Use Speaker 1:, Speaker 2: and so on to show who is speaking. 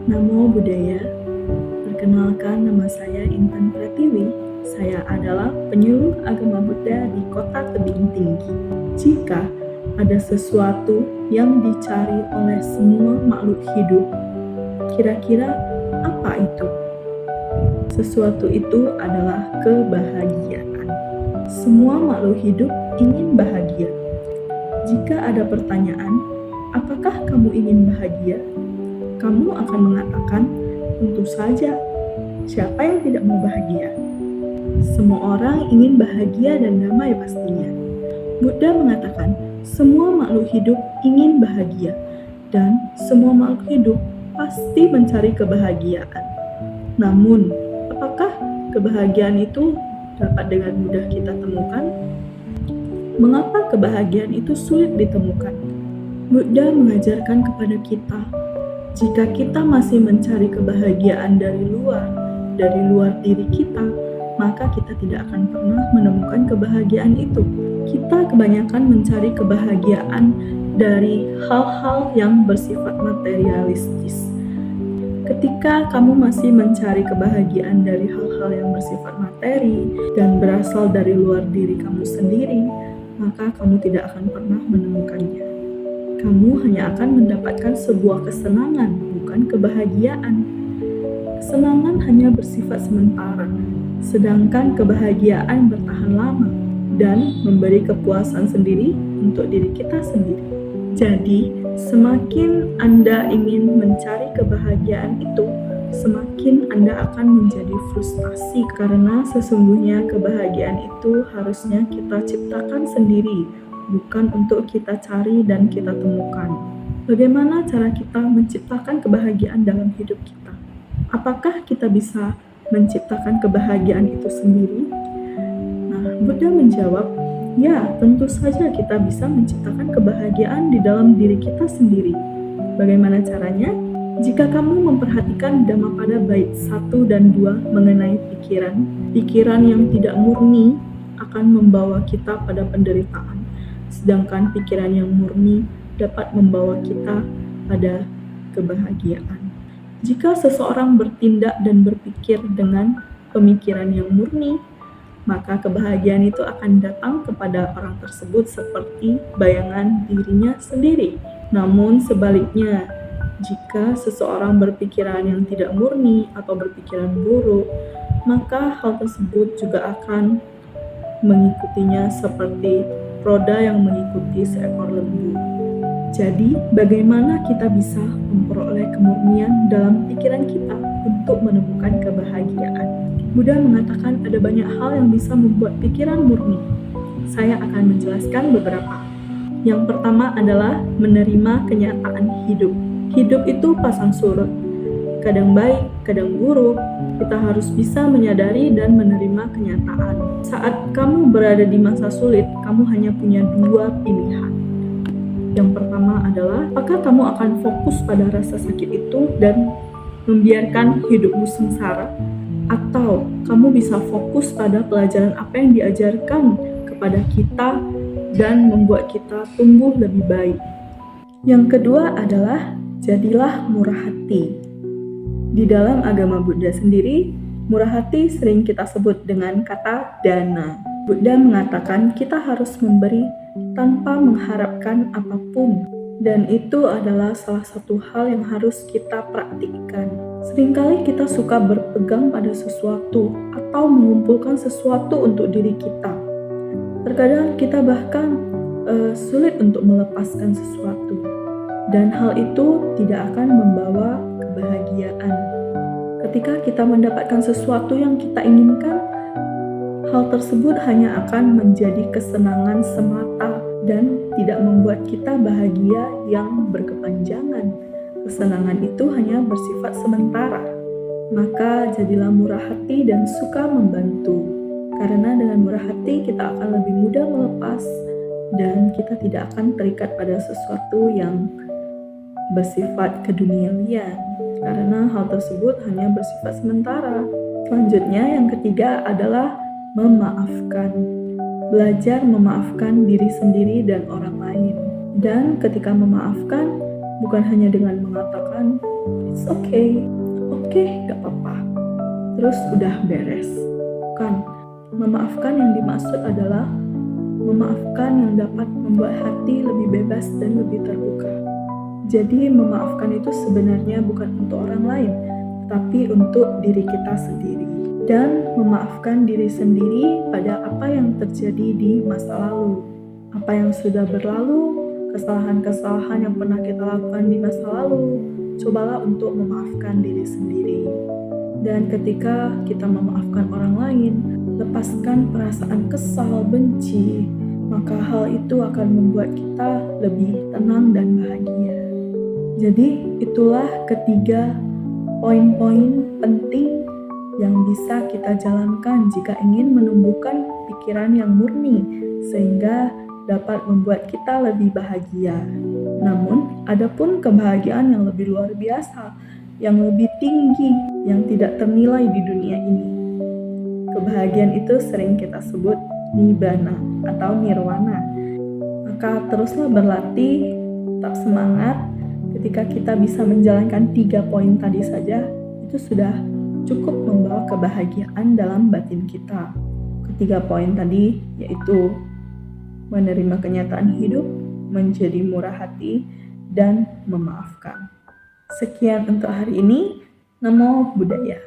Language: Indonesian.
Speaker 1: Namo Buddhaya. Perkenalkan, nama saya Intan Pratiwi. Saya adalah penyuluh agama Buddha di Kota Tebing Tinggi. Jika ada sesuatu yang dicari oleh semua makhluk hidup, kira-kira apa itu? Sesuatu itu adalah kebahagiaan. Semua makhluk hidup ingin bahagia. Jika ada pertanyaan, apakah kamu ingin bahagia? Kamu akan mengatakan, tentu saja. Siapa yang tidak mau bahagia? Semua orang ingin bahagia dan damai pastinya. Buddha mengatakan, semua makhluk hidup ingin bahagia, dan semua makhluk hidup pasti mencari kebahagiaan. Namun, apakah kebahagiaan itu dapat dengan mudah kita temukan? Mengapa kebahagiaan itu sulit ditemukan? Buddha mengajarkan kepada kita, jika kita masih mencari kebahagiaan dari luar diri kita, maka kita tidak akan pernah menemukan kebahagiaan itu. Kita kebanyakan mencari kebahagiaan dari hal-hal yang bersifat materialistis. Ketika kamu masih mencari kebahagiaan dari hal-hal yang bersifat materi dan berasal dari luar diri kamu sendiri, maka kamu tidak akan pernah menemukannya. Kamu hanya akan mendapatkan sebuah kesenangan, bukan kebahagiaan. Kesenangan hanya bersifat sementara, sedangkan kebahagiaan bertahan lama dan memberi kepuasan sendiri untuk diri kita sendiri. Jadi, semakin Anda ingin mencari kebahagiaan itu, semakin Anda akan menjadi frustasi karena sesungguhnya kebahagiaan itu harusnya kita ciptakan sendiri, bukan untuk kita cari dan kita temukan. Bagaimana cara kita menciptakan kebahagiaan dalam hidup kita? Apakah kita bisa menciptakan kebahagiaan itu sendiri? Nah, Buddha menjawab, ya, tentu saja kita bisa menciptakan kebahagiaan di dalam diri kita sendiri. Bagaimana caranya? Jika kamu memperhatikan Dhammapada bait 1 dan 2 mengenai pikiran yang tidak murni akan membawa kita pada penderitaan. Sedangkan pikiran yang murni dapat membawa kita pada kebahagiaan. Jika seseorang bertindak dan berpikir dengan pemikiran yang murni, maka kebahagiaan itu akan datang kepada orang tersebut seperti bayangan dirinya sendiri. Namun sebaliknya, jika seseorang berpikiran yang tidak murni atau berpikiran buruk, maka hal tersebut juga akan mengikutinya seperti roda yang mengikuti seekor lembu. Jadi, bagaimana kita bisa memperoleh kemurnian dalam pikiran kita untuk menemukan kebahagiaan? Buddha mengatakan ada banyak hal yang bisa membuat pikiran murni. Saya akan menjelaskan beberapa. Yang pertama adalah menerima kenyataan hidup. Hidup itu pasang surut. Kadang baik, kadang buruk. Kita harus bisa menyadari dan menerima kenyataan. Saat kamu berada di masa sulit, kamu hanya punya dua pilihan. Yang pertama adalah, apakah kamu akan fokus pada rasa sakit itu dan membiarkan hidupmu sengsara? Atau kamu bisa fokus pada pelajaran apa yang diajarkan kepada kita dan membuat kita tumbuh lebih baik. Yang kedua adalah, jadilah murah hati. Di dalam agama Buddha sendiri, murah hati sering kita sebut dengan kata dana. Buddha mengatakan kita harus memberi tanpa mengharapkan apapun. Dan itu adalah salah satu hal yang harus kita praktikkan. Seringkali kita suka berpegang pada sesuatu atau mengumpulkan sesuatu untuk diri kita. Terkadang kita bahkan sulit untuk melepaskan sesuatu. Dan hal itu tidak akan membawa kebahagiaan. Ketika kita mendapatkan sesuatu yang kita inginkan, hal tersebut hanya akan menjadi kesenangan semata dan tidak membuat kita bahagia yang berkepanjangan. Kesenangan itu hanya bersifat sementara. Maka jadilah murah hati dan suka membantu. Karena dengan murah hati kita akan lebih mudah melepas dan kita tidak akan terikat pada sesuatu yang bersifat keduniawian, karena hal tersebut hanya bersifat sementara. Selanjutnya, yang ketiga adalah memaafkan. Belajar memaafkan diri sendiri dan orang lain. Dan ketika memaafkan, bukan hanya dengan mengatakan it's okay, oke, gak apa-apa, terus udah beres. Bukan, memaafkan yang dimaksud adalah memaafkan yang dapat membuat hati lebih bebas dan lebih terbuka. Jadi memaafkan itu sebenarnya bukan untuk orang lain, tapi untuk diri kita sendiri. Dan memaafkan diri sendiri pada apa yang terjadi di masa lalu. Apa yang sudah berlalu, kesalahan-kesalahan yang pernah kita lakukan di masa lalu, cobalah untuk memaafkan diri sendiri. Dan ketika kita memaafkan orang lain, lepaskan perasaan kesal, benci, maka hal itu akan membuat kita lebih tenang dan bahagia. Jadi itulah ketiga poin-poin penting yang bisa kita jalankan jika ingin menumbuhkan pikiran yang murni sehingga dapat membuat kita lebih bahagia. Namun, ada pun kebahagiaan yang lebih luar biasa, yang lebih tinggi, yang tidak ternilai di dunia ini. Kebahagiaan itu sering kita sebut nibbana atau nirwana. Maka teruslah berlatih, tetap semangat. Ketika kita bisa menjalankan 3 poin tadi saja, itu sudah cukup membawa kebahagiaan dalam batin kita. Ketiga poin tadi yaitu menerima kenyataan hidup, menjadi murah hati, dan memaafkan. Sekian untuk hari ini. Namo Buddhaya.